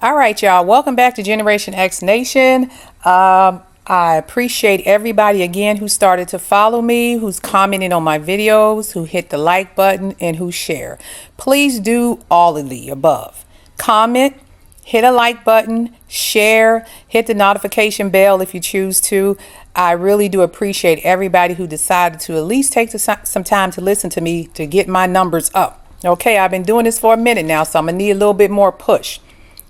All right, y'all. Welcome back to Generation X Nation. I appreciate everybody again who started to follow me, who's commenting on my videos, who hit the like button, and who share. Please do all of the above. Comment, hit a like button, share, hit the notification bell if you choose to. I really do appreciate everybody who decided to at least take some time to listen to me to get my numbers up. Okay, I've been doing this for a minute now, so I'm going to need a little bit more push.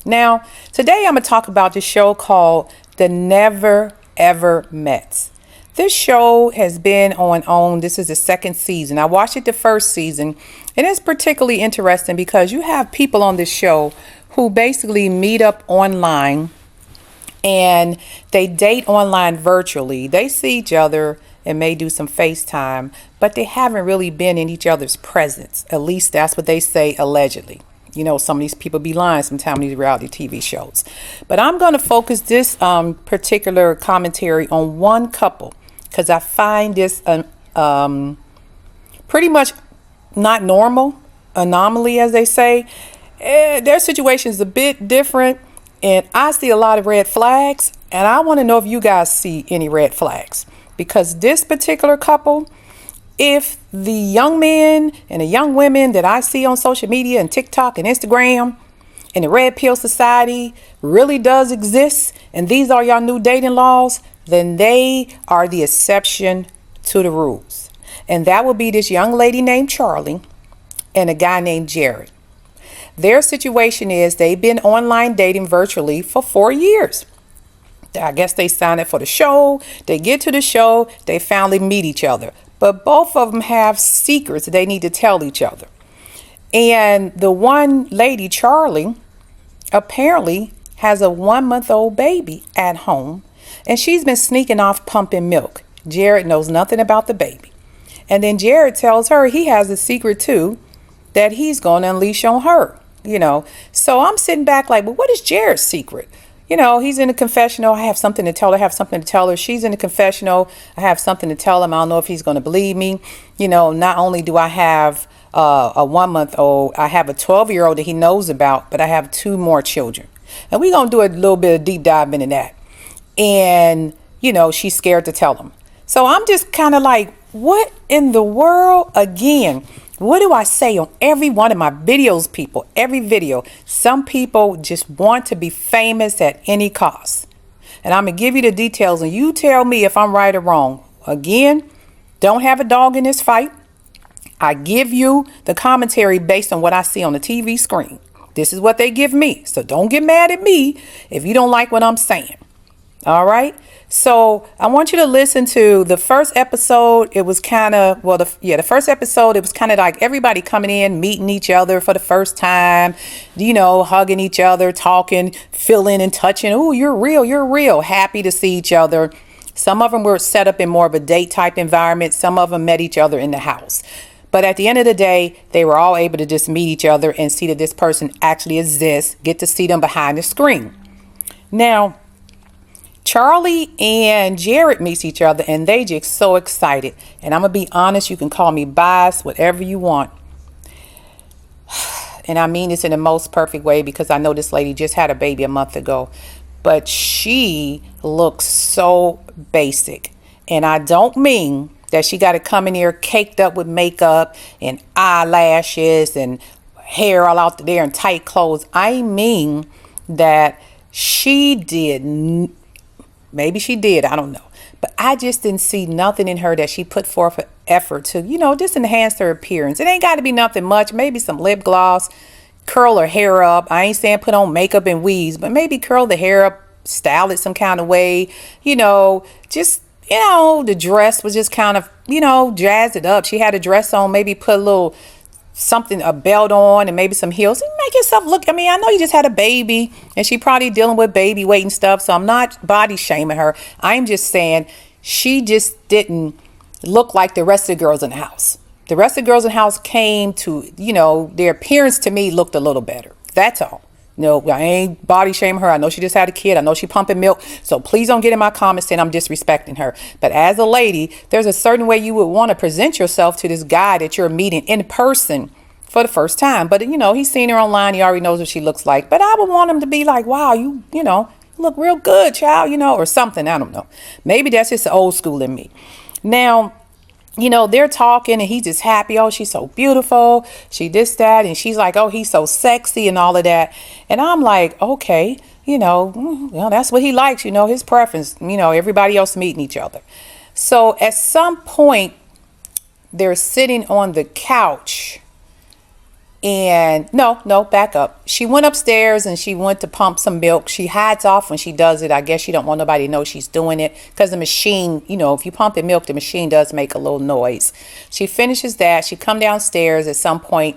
Now, today I'm going to talk about this show called The Never Ever Mets. This show has been on. This is the second season. I watched it the first season, and it's particularly interesting because you have people on this show who basically meet up online and they date online virtually. They see each other and may do some FaceTime, but they haven't really been in each other's presence. At least that's what they say allegedly. You know, some of these people be lying sometimes in these reality TV shows. But I'm going to focus this particular commentary on one couple because I find this pretty much not normal, anomaly, as they say. Their situation is a bit different, and I see a lot of red flags, and I want to know if you guys see any red flags. Because this particular couple, if the young men and the young women that I see on social media and TikTok and Instagram and the Red Pill Society really does exist, and these are your new dating laws, then they are the exception to the rules. And that would be this young lady named Charlie and a guy named Jared. Their situation is they've been online dating virtually for 4 years. I guess they signed up for the show. They get to the show. They finally meet each other. But both of them have secrets they need to tell each other. And the one lady, Charlie, apparently has a 1-month-old baby at home. And she's been sneaking off pumping milk. Jared knows nothing about the baby. And then Jared tells her he has a secret too that he's going to unleash on her. You know, so I'm sitting back like, well, what is Jared's secret? You know, he's in the confessional. I have something to tell her. I have something to tell her. She's in the confessional. I have something to tell him. I don't know if he's going to believe me. You know, not only do I have a 1-month-old, I have a 12-year-old that he knows about, but I have 2 more children. And we're going to do a little bit of deep dive into that. And, you know, she's scared to tell him. So I'm just kind of like, what in the world? Again, what do I say on every one of my videos, people? Every video. Some people just want to be famous at any cost. And I'm going to give you the details and you tell me if I'm right or wrong. Again, don't have a dog in this fight. I give you the commentary based on what I see on the TV screen. This is what they give me. So don't get mad at me if you don't like what I'm saying. All right. So I want you to listen to the first episode. It was kind of, the first episode, it was kind of like everybody coming in, meeting each other for the first time, you know, hugging each other, talking, feeling and touching. Oh, you're real. Happy to see each other. Some of them were set up in more of a date type environment. Some of them met each other in the house. But at the end of the day, they were all able to just meet each other and see that this person actually exists, get to see them behind the screen. Now, Charlie and Jared meets each other and they just so excited. And I'm going to be honest, you can call me biased, whatever you want. And I mean this in the most perfect way because I know this lady just had a baby a month ago. But she looks so basic. And I don't mean that she got to come in here caked up with makeup and eyelashes and hair all out there and tight clothes. I mean that she did. Maybe she did. I don't know. But I just didn't see nothing in her that she put forth an effort to, you know, just enhance her appearance. It ain't got to be nothing much. Maybe some lip gloss, curl her hair up. I ain't saying put on makeup and weaves, but maybe curl the hair up, style it some kind of way. You know, just, you know, the dress was just kind of, you know, jazz it up. She had a dress on, maybe put a little something, a belt on and maybe some heels. Make yourself look. I mean, I know you just had a baby and she probably dealing with baby weight and stuff. So I'm not body shaming her. I'm just saying she just didn't look like the rest of the girls in the house. The rest of the girls in the house came to, you know, their appearance to me looked a little better. That's all. No, I ain't body shaming her. I know she just had a kid. I know she pumping milk. So please don't get in my comments saying I'm disrespecting her. But as a lady, there's a certain way you would want to present yourself to this guy that you're meeting in person for the first time. But, he's seen her online. He already knows what she looks like. But I would want him to be like, wow, you look real good, child, or something. I don't know. Maybe that's just the old school in me. Now, they're talking and he's just happy. Oh, she's so beautiful. She this, that. And she's like, oh, he's so sexy and all of that. And I'm like, okay, that's what he likes, his preference, everybody else meeting each other. So at some point, they're sitting on the couch. And no, back up. She went upstairs and she went to pump some milk. She hides off when she does it. I guess she don't want nobody to know she's doing it because the machine, if you pump the milk, the machine does make a little noise. She finishes that. She come downstairs at some point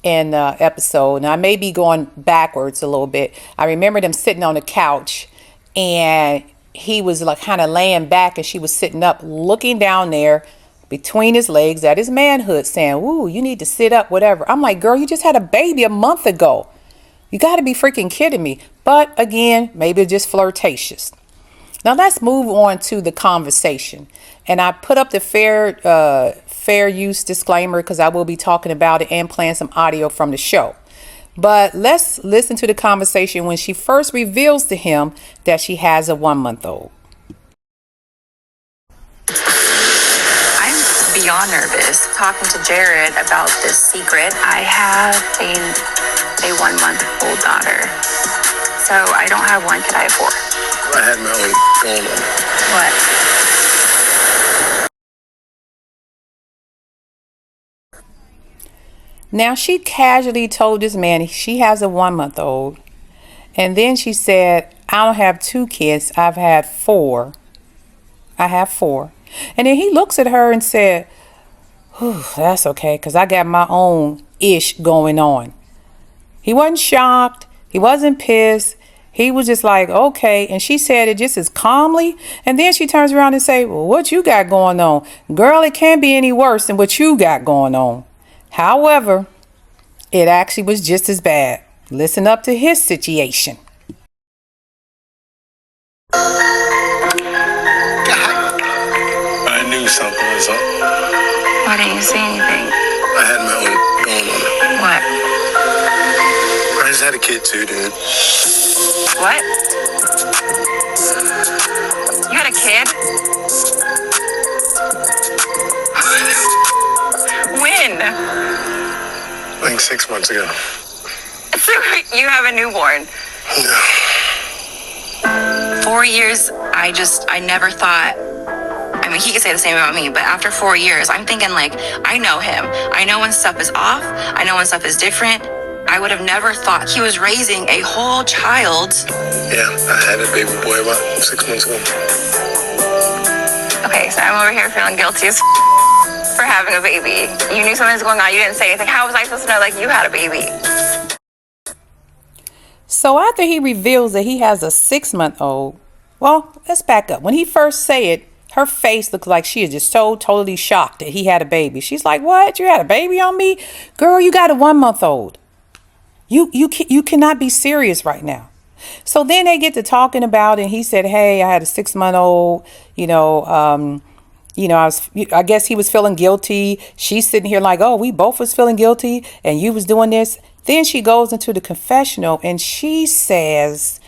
in the episode. And I may be going backwards a little bit. I remember them sitting on the couch and he was like kind of laying back and she was sitting up looking down there between his legs at his manhood saying, ooh, you need to sit up, whatever. I'm like, girl, you just had a baby a month ago. You got to be freaking kidding me. But again, maybe just flirtatious. Now let's move on to the conversation. And I put up the fair use disclaimer because I will be talking about it and playing some audio from the show. But let's listen to the conversation when she first reveals to him that she has a 1-month-old. Beyond nervous talking to Jared about this secret. I have a 1-month-old daughter, so I don't have one. Could I have 4? I had my own going on. What? Now she casually told this man she has a 1-month-old, and then she said, I don't have 2 kids. I've had 4. I have 4. And then he looks at her and said, that's okay, because I got my own ish going on. He wasn't shocked. He wasn't pissed. He was just like, okay. And she said it just as calmly. And then she turns around and say, well, what you got going on? Girl, it can't be any worse than what you got going on. However, it actually was just as bad. Listen up to his situation. Something was up. Why didn't you say anything? I had my own going on. What? I just had a kid too, dude. What? You had a kid? When? I think 6 months ago. So you have a newborn? No. 4 years, I never thought. I mean, he could say the same about me, but after 4 years, I'm thinking like, I know him. I know when stuff is off. I know when stuff is different. I would have never thought he was raising a whole child. Yeah, I had a baby boy about 6 months ago. Okay, so I'm over here feeling guilty as for having a baby. You knew something was going on. You didn't say anything. How was I supposed to know like you had a baby? So after he reveals that he has a 6-month-old, well, let's back up. When he first said it, her face looked like she is just so totally shocked that he had a baby. She's like, what? You had a baby on me? Girl, you got a 1-month-old. You cannot be serious right now. So then they get to talking about it, and he said, hey, I had a 6-month-old, I guess he was feeling guilty. She's sitting here like, oh, we both was feeling guilty and you was doing this. Then she goes into the confessional and she says,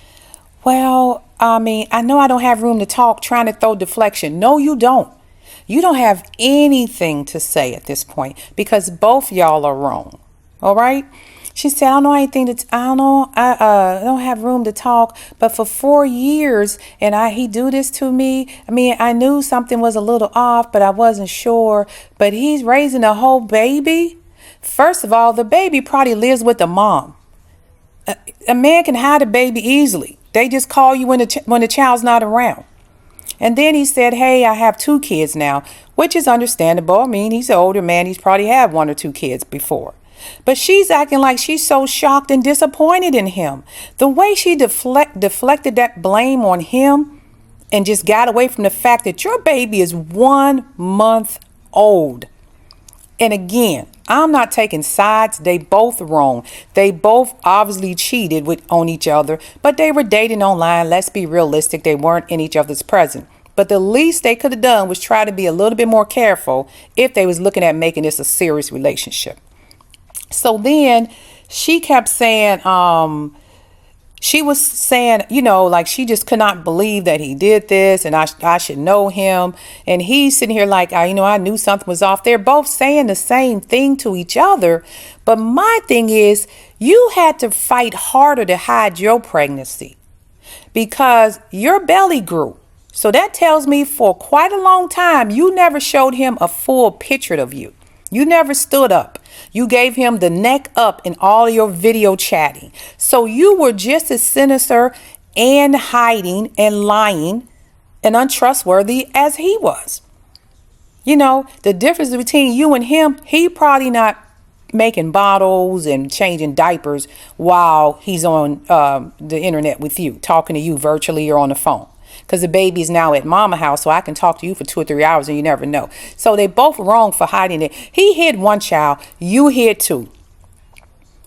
well, I mean, I know I don't have room to talk, trying to throw deflection. No, you don't. You don't have anything to say at this point because both y'all are wrong. All right. She said, I don't know anything to, I don't know. I don't have room to talk. But for 4 years and he do this to me. I mean, I knew something was a little off, but I wasn't sure. But he's raising a whole baby. First of all, the baby probably lives with the mom. A man can hide a baby easily. They just call you when the child's not around. And then he said, hey, I have 2 kids now, which is understandable. I mean, he's an older man. He's probably had 1 or 2 kids before. But she's acting like she's so shocked and disappointed in him. The way she deflected that blame on him and just got away from the fact that your baby is 1 month old. And again, I'm not taking sides. They both wrong. They both obviously cheated on each other, but they were dating online. Let's be realistic. They weren't in each other's presence. But the least they could have done was try to be a little bit more careful if they was looking at making this a serious relationship. So then she kept saying, she was saying, like she just could not believe that he did this, and I should know him. And he's sitting here like, I knew something was off. They're both saying the same thing to each other. But my thing is, you had to fight harder to hide your pregnancy because your belly grew. So that tells me for quite a long time, you never showed him a full picture of you. You never stood up. You gave him the neck up in all your video chatting. So you were just as sinister and hiding and lying and untrustworthy as he was. The difference between you and him, he probably not making bottles and changing diapers while he's on the internet with you, talking to you virtually or on the phone. Because the baby is now at mama house, so I can talk to you for 2 or 3 hours and you never know. So they both wrong for hiding it. He hid one child, you hid two.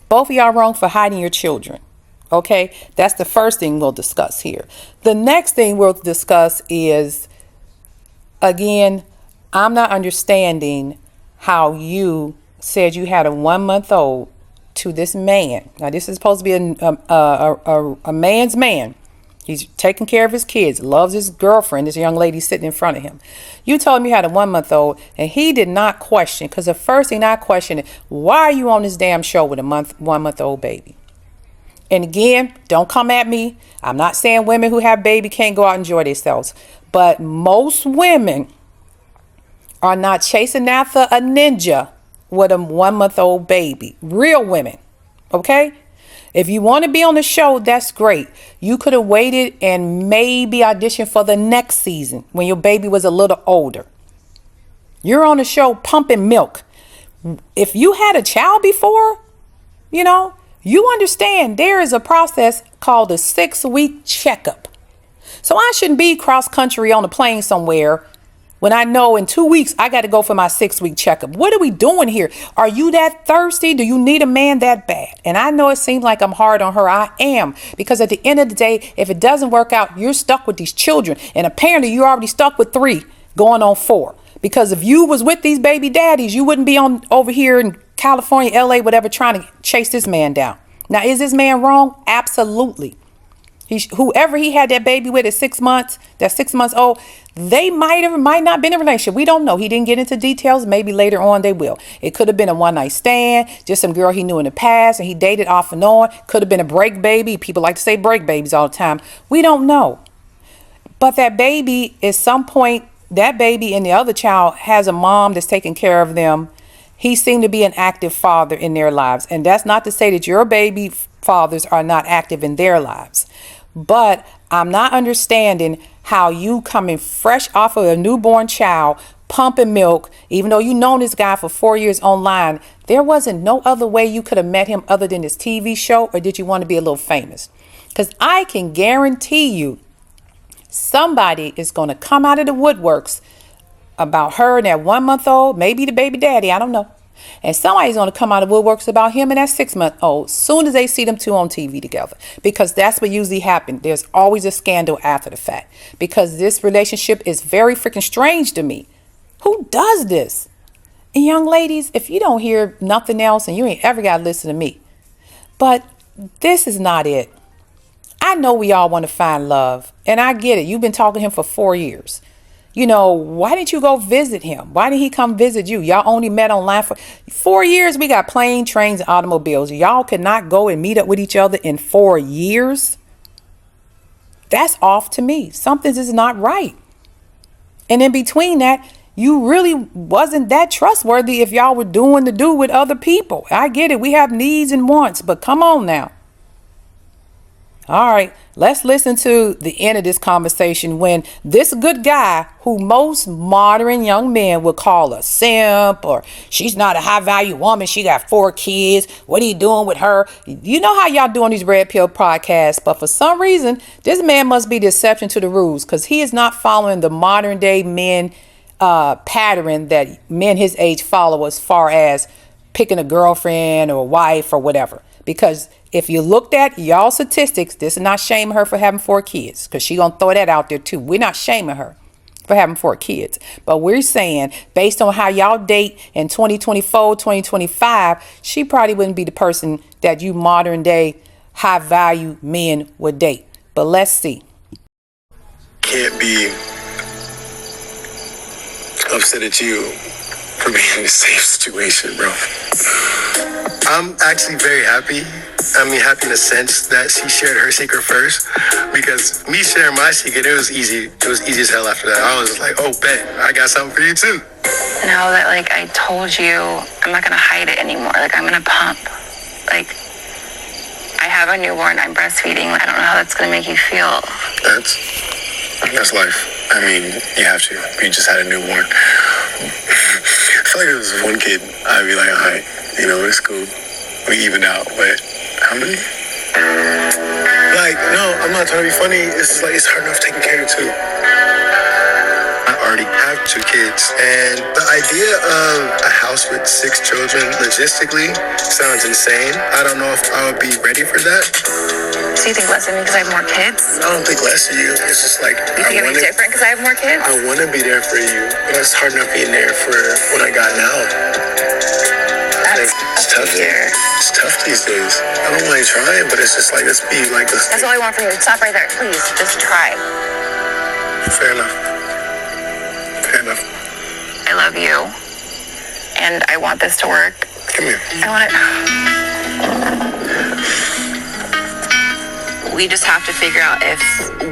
Both of y'all wrong for hiding your children. Okay, that's the first thing we'll discuss here. The next thing we'll discuss is, again, I'm not understanding how you said you had a 1-month-old to this man. Now, this is supposed to be a man's man. He's taking care of his kids, loves his girlfriend, this young lady sitting in front of him. You told him you had a 1-month-old, and he did not question, because the first thing I questioned, why are you on this damn show with a 1-month-old baby? And again, don't come at me. I'm not saying women who have baby can't go out and enjoy themselves, but most women are not chasing after a ninja with a 1-month-old baby. Real women, okay? If you want to be on the show, that's great. You could have waited and maybe auditioned for the next season when your baby was a little older. You're on the show pumping milk. If you had a child before, you understand there is a process called a 6-week checkup. So I shouldn't be cross country on a plane somewhere when I know in 2 weeks I got to go for my 6-week checkup. What are we doing here? Are you that thirsty? Do you need a man that bad? And I know it seems like I'm hard on her. I am. Because at the end of the day, if it doesn't work out, you're stuck with these children. And apparently you're already stuck with 3 going on 4. Because if you was with these baby daddies, you wouldn't be on over here in California, LA, whatever, trying to chase this man down. Now, is this man wrong? Absolutely. Whoever he had that baby with at 6 months, that's 6 months old, they might not been in a relationship. We don't know. He didn't get into details. Maybe later on they will. It could have been a one-night stand, just some girl he knew in the past and he dated off and on. Could have been a break baby. People like to say break babies all the time. We don't know. But that baby, at some point, that baby and the other child has a mom that's taking care of them. He seemed to be an active father in their lives. And that's not to say that your baby fathers are not active in their lives. But I'm not understanding how you coming fresh off of a newborn child, pumping milk, even though you known this guy for 4 years online, there wasn't no other way you could have met him other than this TV show, or did you want to be a little famous? Because I can guarantee you somebody is going to come out of the woodworks about her and that 1-month-old, maybe the baby daddy, I don't know. And somebody's going to come out of woodworks about him and that 6-month-old soon as they see them two on TV together, because that's what usually happens. There's always a scandal after the fact, because this relationship is very freaking strange to me. Who does this? And young ladies, if you don't hear nothing else, and you ain't ever got to listen to me, but this is not it. I know we all want to find love, and I get it. You've been talking to him for 4 years. Why didn't you go visit him? Why didn't he come visit you? Y'all only met online for 4 years. We got plane, trains, and automobiles. Y'all could not go and meet up with each other in 4 years. That's off to me. Something is not right. And in between that, you really wasn't that trustworthy if y'all were doing the do with other people. I get it. We have needs and wants, but come on now. All right, let's listen to the end of this conversation when this good guy, who most modern young men would call a simp, or she's not a high value woman, she got 4 kids, what are you doing with her? You know how y'all doing these red pill podcasts, but for some reason, this man must be the exception to the rules, because he is not following the modern day men pattern that men his age follow as far as picking a girlfriend or a wife or whatever. Because if you looked at y'all statistics, this is not shaming her for having 4 kids, because she gonna throw that out there too. We're not shaming her for having 4 kids. But we're saying, based on how y'all date in 2024, 2025, she probably wouldn't be the person that you modern day high value men would date. But let's see. Can't be upset at you for being in the same situation, bro. I'm actually very happy. I mean, happy in the sense that she shared her secret first, because me sharing my secret, it was easy. It was easy as hell after that. I was like, oh, bet, I got something for you too. Now that, like, I told you, I'm not gonna hide it anymore. Like, I'm gonna pump. Like, I have a newborn, I'm breastfeeding. I don't know how that's gonna make you feel. That's life. I mean, you have to. You just had a newborn. I feel like if it was one kid, I'd be like, all right, you know, it's cool. We even out, but how many? Like, no, I'm not trying to be funny. It's like, it's hard enough taking care of 2. I already have 2 kids, and the idea of a house with 6 children logistically sounds insane. I don't know if I would be ready for that. So you think less of me because I have more kids? I don't think less of you. It's just like, You think I'm different because I have more kids? I want to be there for you, but it's hard enough being there for what I got now. It's tough. It's tough these days. I don't mind trying, but it's just like, let's be like this. That's all I want from you. Stop right there, please. Just try. Fair enough. Fair enough. I love you, and I want this to work. Come here. I want it. We just have to figure out if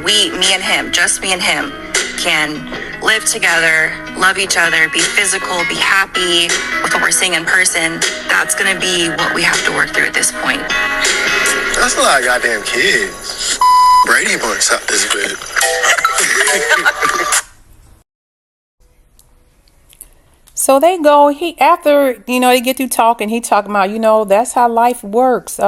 me and him, just me and him, can live together, love each other, be physical, be happy with what we're seeing in person. That's gonna be what we have to work through at this point. That's a lot of goddamn kids. Brady Bunch out this bit. So they go, after, they get through talking, he talking about, that's how life works.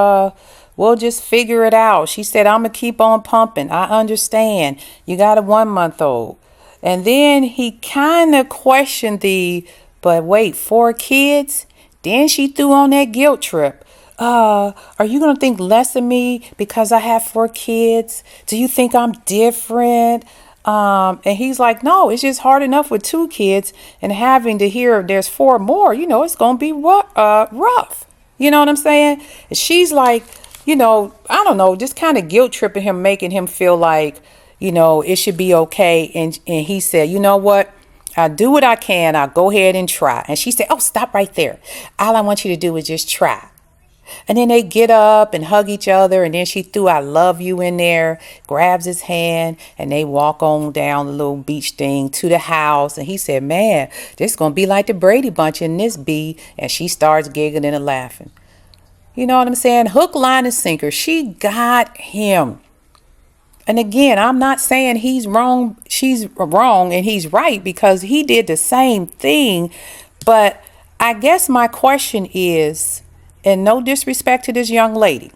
We'll just figure it out. She said, I'm going to keep on pumping. I understand. You got a 1-month-old. And then he kind of questioned but wait, 4 kids? Then she threw on that guilt trip. Are you going to think less of me because I have 4 kids? Do you think I'm different? And he's like, no, it's just hard enough with 2 kids, and having to hear there's 4 more, it's going to be rough. You know what I'm saying? And she's like, I don't know, just kind of guilt tripping him, making him feel like, it should be okay. And he said, you know what? I'll do what I can. I'll go ahead and try. And she said, oh, stop right there. All I want you to do is just try. And then they get up and hug each other. And then she threw I love you in there, grabs his hand, and they walk on down the little beach thing to the house. And he said, man, this is going to be like the Brady Bunch in this B. And she starts giggling and laughing. You know what I'm saying? Hook, line, and sinker. She got him. And again, I'm not saying he's wrong, she's wrong, and he's right, because he did the same thing. But I guess my question is, and no disrespect to this young lady,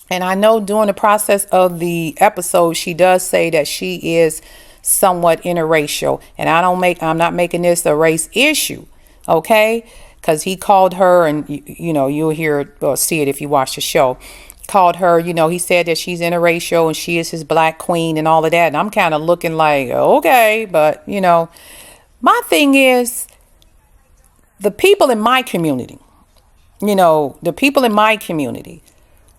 and I know during the process of the episode, she does say that she is somewhat interracial, and I'm not making this a race issue, okay? Because he called her, and you'll hear it or see it if you watch the show. Called her, he said that she's interracial and she is his black queen and all of that. And I'm kind of looking like, okay, but my thing is, the people in my community,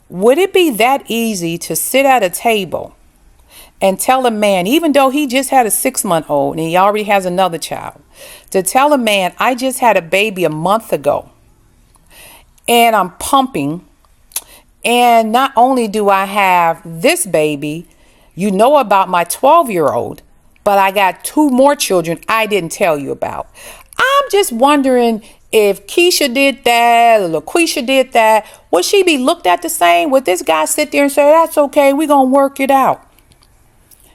would it be that easy to sit at a table and tell a man, even though he just had a 6-month-old and he already has another child, to tell a man, I just had a baby a month ago and I'm pumping, and not only do I have this baby, about my 12-year-old, but I got 2 more children I didn't tell you about. I'm just wondering, if Keisha did that or LaQuisha did that, would she be looked at the same? Would this guy sit there and say, that's okay, we're going to work it out?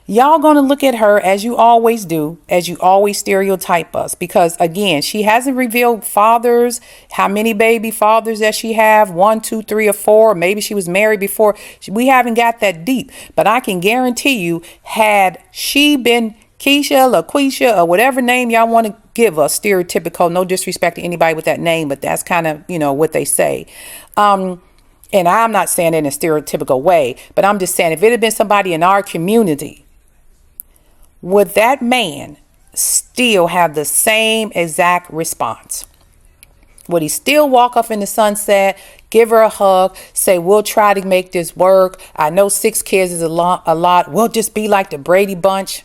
Y'all going to look at her as you always do, as you always stereotype us. Because again, she hasn't revealed fathers, how many baby fathers that she have, 1, 2, 3, or 4. Maybe she was married before. We haven't got that deep. But I can guarantee you, had she been Keisha, LaQuisha, or whatever name y'all want to give us, stereotypical, no disrespect to anybody with that name, but that's kind of, what they say. And I'm not saying it in a stereotypical way, but I'm just saying, if it had been somebody in our community, would that man still have the same exact response? Would he still walk off in the sunset, give her a hug, say, we'll try to make this work? I know 6 kids is a lot. We'll just be like the Brady Bunch.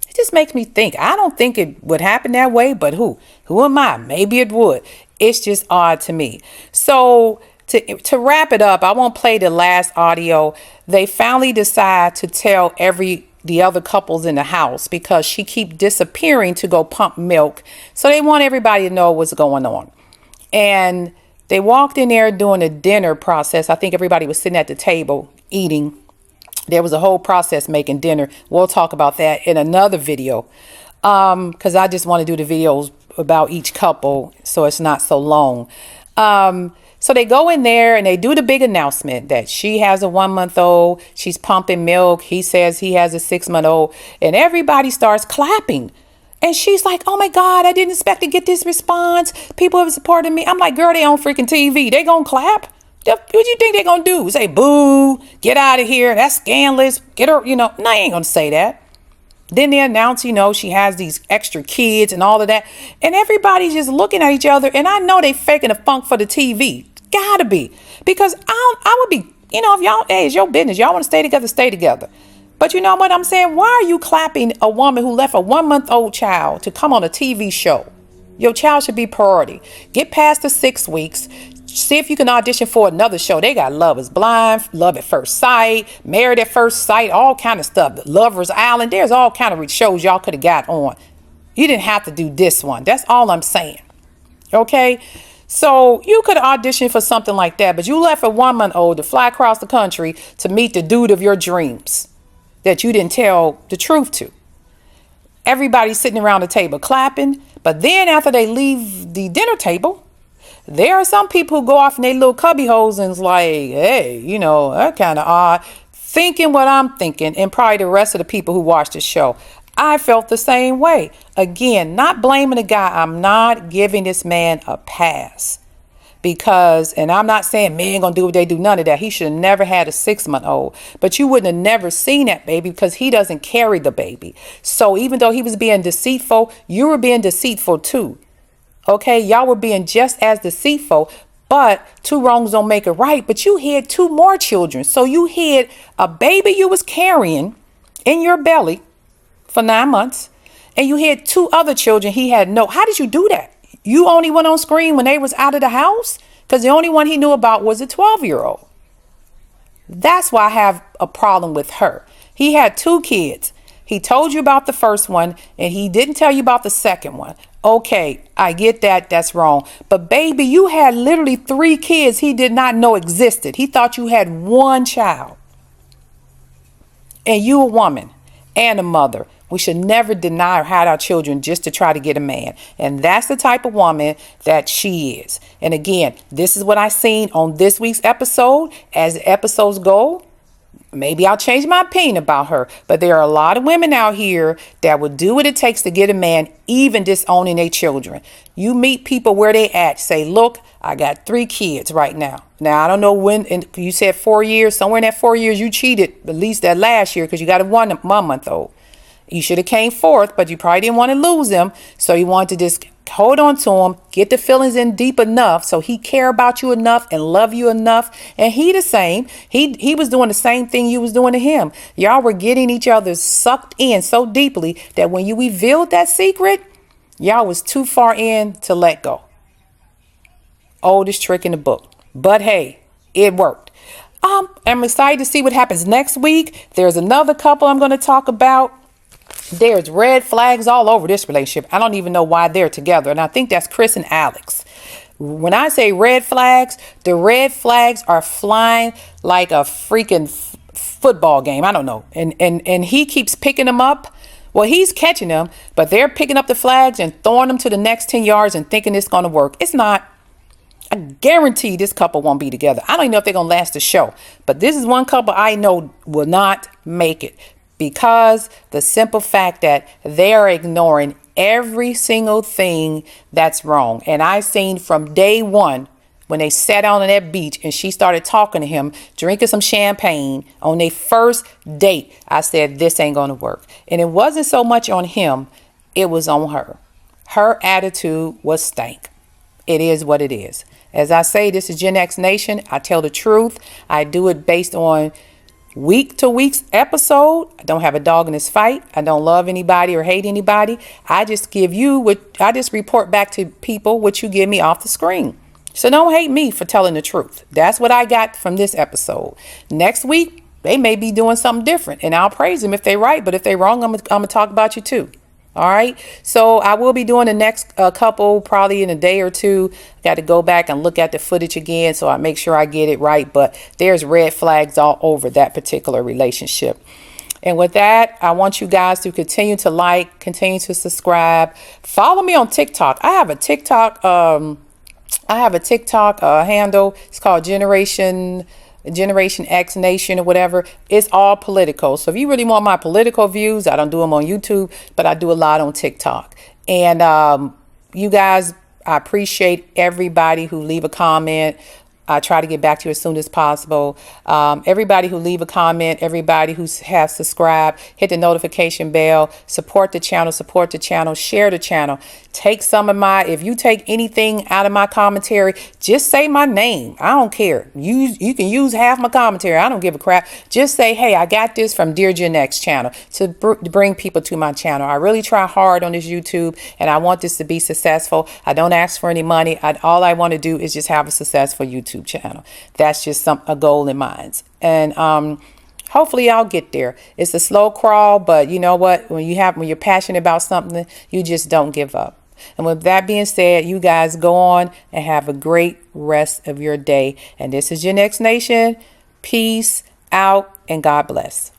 It just makes me think. I don't think it would happen that way, but who am I? Maybe it would. It's just odd to me. So to wrap it up, I won't play the last audio. They finally decide to tell the other couples in the house because she keep disappearing to go pump milk. So they want everybody to know what's going on. And they walked in there doing a dinner process. I think everybody was sitting at the table eating. There was a whole process making dinner. We'll talk about that in another video because I just want to do the videos about each couple so it's not so long. So they go in there and they do the big announcement that she has a 1-month-old. She's pumping milk. He says he has a 6-month-old. And everybody starts clapping. And she's like, oh, my God, I didn't expect to get this response. People have supported me. I'm like, girl, they on freaking TV. They going to clap? What do you think they going to do? Say, boo, get out of here. That's scandalous. Get her, No, I ain't going to say that. Then they announce, she has these extra kids and all of that. And everybody's just looking at each other. And I know they faking the funk for the TV. Gotta be. Because I would be, if y'all, hey, it's your business. Y'all want to stay together, stay together. But you know what I'm saying? Why are you clapping a woman who left a 1-month-old child to come on a TV show? Your child should be priority. Get past the 6 weeks. See if you can audition for another show. They got Love is Blind, Love at First Sight, Married at First Sight, all kind of stuff. Lovers Island. There's all kind of shows y'all could have got on. You didn't have to do this one. That's all I'm saying. Okay? So you could audition for something like that, but you left a 1-month-old to fly across the country to meet the dude of your dreams that you didn't tell the truth to. Everybody's sitting around the table clapping, but then after they leave the dinner table, there are some people who go off in their little cubby holes and is like, hey, that kind of odd. Thinking what I'm thinking, and probably the rest of the people who watch the show. I felt the same way. Again, not blaming the guy. I'm not giving this man a pass. Because, and I'm not saying men gonna do what they do, none of that. He should have never had a 6-month-old. But you wouldn't have never seen that baby because he doesn't carry the baby. So even though he was being deceitful, you were being deceitful too. Okay, y'all were being just as deceitful, but 2 wrongs don't make it right. But you had 2 more children. So you had a baby you was carrying in your belly for 9 months, and you had 2 other children he had no. How did you do that? You only went on screen when they was out of the house? Because the only one he knew about was a 12-year-old. That's why I have a problem with her. He had 2 kids. He told you about the first one, and he didn't tell you about the second one. Okay, I get that. That's wrong. But baby, you had literally 3 kids he did not know existed. He thought you had 1 child. And you a woman and a mother. We should never deny or hide our children just to try to get a man. And that's the type of woman that she is. And again, this is what I seen on this week's episode. As the episodes go, maybe I'll change my opinion about her. But there are a lot of women out here that will do what it takes to get a man, even disowning their children. You meet people where they at. Say, look, I got 3 kids right now. Now, I don't know when, and you said 4 years. Somewhere in that 4 years, you cheated, at least that last year, because you got a 1-month-old. You should have came forth, but you probably didn't want to lose him. So you wanted to just hold on to him, get the feelings in deep enough so he care about you enough and love you enough. And he the same. He was doing the same thing you was doing to him. Y'all were getting each other sucked in so deeply that when you revealed that secret, y'all was too far in to let go. Oldest trick in the book. But hey, it worked. I'm excited to see what happens next week. There's another couple I'm going to talk about. There's red flags all over this relationship. I don't even know why they're together. And I think that's Chris and Alex. When I say red flags, the red flags are flying like a freaking football game. I don't know. And he keeps picking them up. Well, he's catching them, but they're picking up the flags and throwing them to the next 10 yards and thinking it's going to work. It's not. I guarantee this couple won't be together. I don't even know if they're going to last the show. But this is one couple I know will not make it. Because the simple fact that they are ignoring every single thing that's wrong. And I seen from day one when they sat down on that beach and she started talking to him, drinking some champagne on their first date. I said, this ain't going to work. And it wasn't so much on him it was on her. Her attitude was stank. It is what it is. As I say, this is Gen X Nation. I tell the truth. I do it based on week to week's episode. I don't have a dog in this fight. I don't love anybody or hate anybody. I just give you what I just report back to people what you give me off the screen. So don't hate me for telling the truth. That's what I got from this episode. Next week, they may be doing something different, and I'll praise them if they're right. But if they're wrong, I'm gonna talk about you too. All right. So I will be doing the next couple probably in a day or two. Got to go back and look at the footage again so I make sure I get it right. But there's red flags all over that particular relationship. And with that, I want you guys to continue to like, continue to subscribe. Follow me on TikTok. I have a TikTok handle. It's called Generation X Nation or whatever. It's all political. So if you really want my political views, I don't do them on YouTube, but I do a lot on TikTok. And you guys, I appreciate everybody who leave a comment. I try to get back to you as soon as possible. Everybody who leave a comment, everybody who has subscribed, hit the notification bell, support the channel, share the channel. Take some of if you take anything out of my commentary, just say my name. I don't care. You can use half my commentary. I don't give a crap. Just say, hey, I got this from Dear Gen X channel to bring people to my channel. I really try hard on this YouTube and I want this to be successful. I don't ask for any money. All I want to do is just have a successful YouTube channel. That's just a goal in mind. And hopefully I'll get there. It's a slow crawl, but you know what? When you're passionate about something, you just don't give up. And with that being said, you guys go on and have a great rest of your day. And this is Gen X Nation. Peace out and God bless.